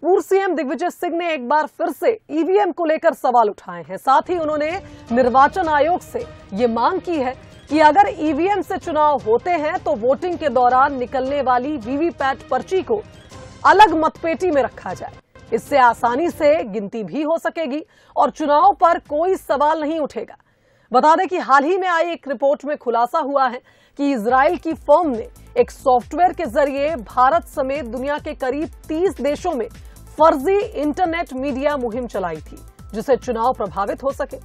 पूर्व सीएम दिग्विजय सिंह ने एक बार फिर से ईवीएम को लेकर सवाल उठाए हैं। साथ ही उन्होंने निर्वाचन आयोग से ये मांग की है कि अगर ईवीएम से चुनाव होते हैं तो वोटिंग के दौरान निकलने वाली वीवीपैट पर्ची को अलग मतपेटी में रखा जाए। इससे आसानी से गिनती भी हो सकेगी और चुनाव पर कोई सवाल नहीं उठेगा। बता दें कि हाल ही में आई एक रिपोर्ट में खुलासा हुआ है कि इजराइल की फर्म ने एक सॉफ्टवेयर के जरिए भारत समेत दुनिया के करीब 30 देशों में फर्जी इंटरनेट मीडिया मुहिम चलाई थी, जिससे चुनाव प्रभावित हो सके।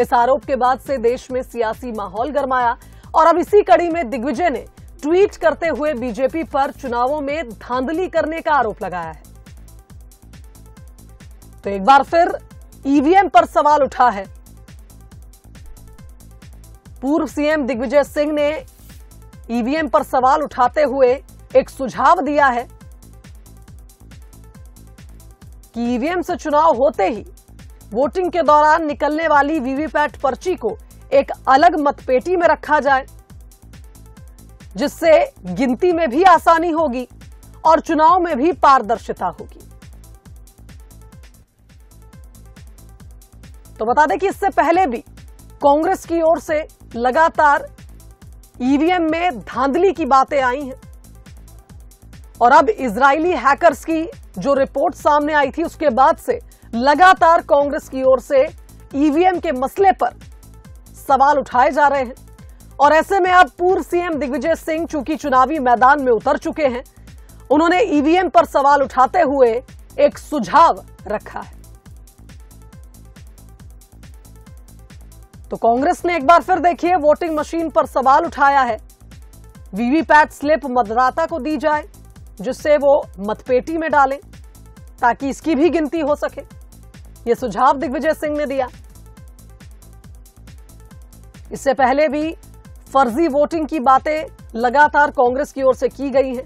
इस आरोप के बाद से देश में सियासी माहौल गरमाया और अब इसी कड़ी में दिग्विजय ने ट्वीट करते हुए बीजेपी पर चुनावों में धांधली करने का आरोप लगाया है। तो एक बार फिर ईवीएम पर सवाल उठा है। पूर्व सीएम दिग्विजय सिंह ने ईवीएम पर सवाल उठाते हुए एक सुझाव दिया है कि ईवीएम से चुनाव होते ही वोटिंग के दौरान निकलने वाली वीवीपैट पर्ची को एक अलग मतपेटी में रखा जाए, जिससे गिनती में भी आसानी होगी और चुनाव में भी पारदर्शिता होगी। तो बता दें कि इससे पहले भी कांग्रेस की ओर से लगातार ईवीएम में धांधली की बातें आई हैं और अब इजरायली हैकर्स की जो रिपोर्ट सामने आई थी उसके बाद से लगातार कांग्रेस की ओर से ईवीएम के मसले पर सवाल उठाए जा रहे हैं। और ऐसे में अब पूर्व सीएम दिग्विजय सिंह चूंकि चुनावी मैदान में उतर चुके हैं, उन्होंने ईवीएम पर सवाल उठाते हुए एक सुझाव रखा है। तो कांग्रेस ने एक बार फिर देखिए वोटिंग मशीन पर सवाल उठाया है। वीवीपैट स्लिप मतदाता को दी जाए, जिससे वो मतपेटी में डालें ताकि इसकी भी गिनती हो सके। यह सुझाव दिग्विजय सिंह ने दिया। इससे पहले भी फर्जी वोटिंग की बातें लगातार कांग्रेस की ओर से की गई हैं,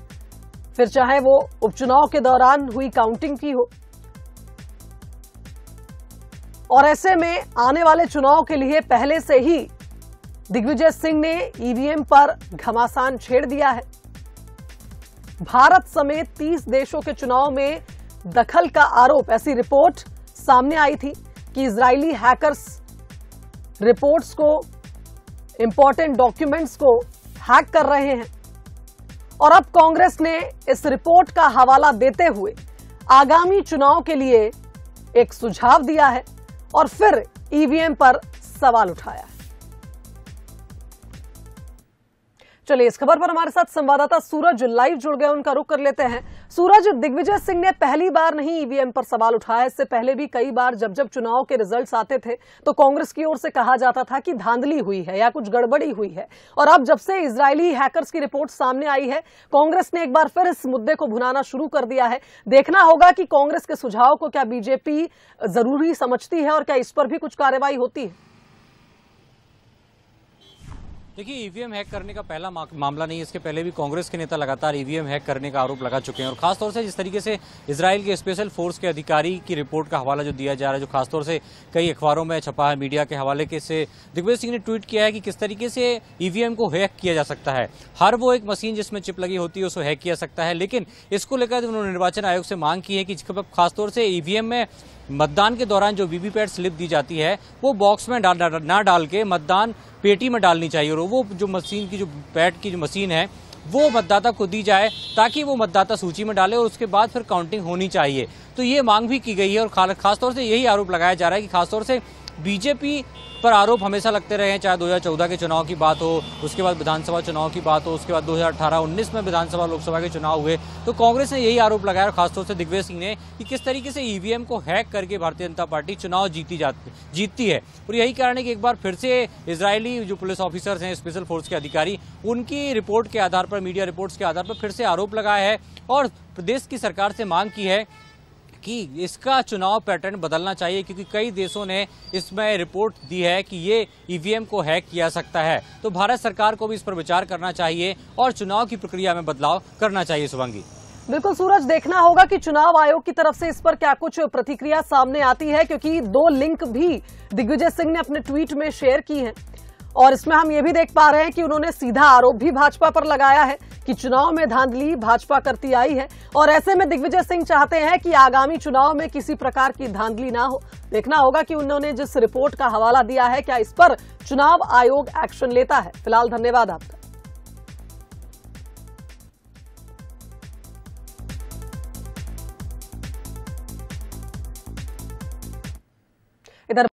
फिर चाहे वो उपचुनाव के दौरान हुई काउंटिंग की हो। और ऐसे में आने वाले चुनाव के लिए पहले से ही दिग्विजय सिंह ने ईवीएम पर घमासान छेड़ दिया है। भारत समेत 30 देशों के चुनाव में दखल का आरोप, ऐसी रिपोर्ट सामने आई थी कि इजरायली हैकर्स रिपोर्ट्स को, इंपॉर्टेंट डॉक्यूमेंट्स को हैक कर रहे हैं। और अब कांग्रेस ने इस रिपोर्ट का हवाला देते हुए आगामी चुनाव के लिए एक सुझाव दिया है और फिर ईवीएम पर सवाल उठाया है। चलिए इस खबर पर हमारे साथ संवाददाता सूरज लाइव जुड़ गए, उनका रुख कर लेते हैं। सूरज, दिग्विजय सिंह ने पहली बार नहीं ईवीएम पर सवाल उठाया, इससे पहले भी कई बार जब जब चुनाव के रिजल्ट्स आते थे तो कांग्रेस की ओर से कहा जाता था कि धांधली हुई है या कुछ गड़बड़ी हुई है। और अब जब से इजरायली हैकर्स की रिपोर्ट सामने आई है, कांग्रेस ने एक बार फिर इस मुद्दे को भुनाना शुरू कर दिया है। देखना होगा कि कांग्रेस के सुझाव को क्या बीजेपी जरूरी समझती है और क्या इस पर भी कुछ कार्रवाई होती है। देखिए, ईवीएम हैक करने का पहला मामला नहीं है। इसके पहले भी कांग्रेस के नेता लगातार ईवीएम हैक करने का आरोप लगा चुके हैं और खासतौर से जिस तरीके से इजराइल के स्पेशल फोर्स के अधिकारी की रिपोर्ट का हवाला जो दिया जा रहा है, जो खासतौर से कई अखबारों में छपा है, मीडिया के हवाले के से दिग्विजय सिंह ने ट्वीट किया है कि किस तरीके से ईवीएम को हैक किया जा सकता है। हर वो एक मशीन जिसमें चिप लगी होती है उसको हैक किया सकता है, लेकिन इसको लेकर उन्होंने निर्वाचन आयोग से मांग की है कि खासतौर से ईवीएम में मतदान के दौरान जो वीवीपैट स्लिप दी जाती है वो बॉक्स में ना डाल के मतदान पेटी में डालनी चाहिए और वो जो मशीन की, जो पैट की जो मशीन है वो मतदाता को दी जाए ताकि वो मतदाता सूची में डाले और उसके बाद फिर काउंटिंग होनी चाहिए। तो ये मांग भी की गई है और खासतौर से यही आरोप लगाया जा रहा है कि खासतौर से बीजेपी पर आरोप हमेशा लगते रहे हैं, चाहे 2014 के चुनाव की बात हो, उसके बाद विधानसभा चुनाव की बात हो, उसके बाद 2018-19 में विधानसभा लोकसभा के चुनाव हुए, तो कांग्रेस ने यही आरोप लगाया और खासतौर से दिग्विजय सिंह ने कि किस तरीके से ईवीएम को हैक करके भारतीय जनता पार्टी चुनाव जीतती है। और यही कारण है कि एक बार फिर से इजरायली जो पुलिस ऑफिसर्स हैं, स्पेशल फोर्स के अधिकारी, उनकी रिपोर्ट के आधार पर, मीडिया रिपोर्ट्स के आधार पर फिर से आरोप लगाया है और प्रदेश की सरकार से मांग की है कि इसका चुनाव पैटर्न बदलना चाहिए, क्योंकि कई देशों ने इसमें रिपोर्ट दी है कि ये ईवीएम को हैक किया सकता है। तो भारत सरकार को भी इस पर विचार करना चाहिए और चुनाव की प्रक्रिया में बदलाव करना चाहिए। शुभांगी, बिल्कुल सूरज, देखना होगा कि चुनाव आयोग की तरफ से इस पर क्या कुछ प्रतिक्रिया सामने आती है, क्योंकि 2 लिंक भी दिग्विजय सिंह ने अपने ट्वीट में शेयर की हैं और इसमें हम ये भी देख पा रहे हैं कि उन्होंने सीधा आरोप भी भाजपा पर लगाया है कि चुनाव में धांधली भाजपा करती आई है और ऐसे में दिग्विजय सिंह चाहते हैं कि आगामी चुनाव में किसी प्रकार की धांधली ना हो। देखना होगा कि उन्होंने जिस रिपोर्ट का हवाला दिया है क्या इस पर चुनाव आयोग एक्शन लेता है। फिलहाल धन्यवाद आपका। इधर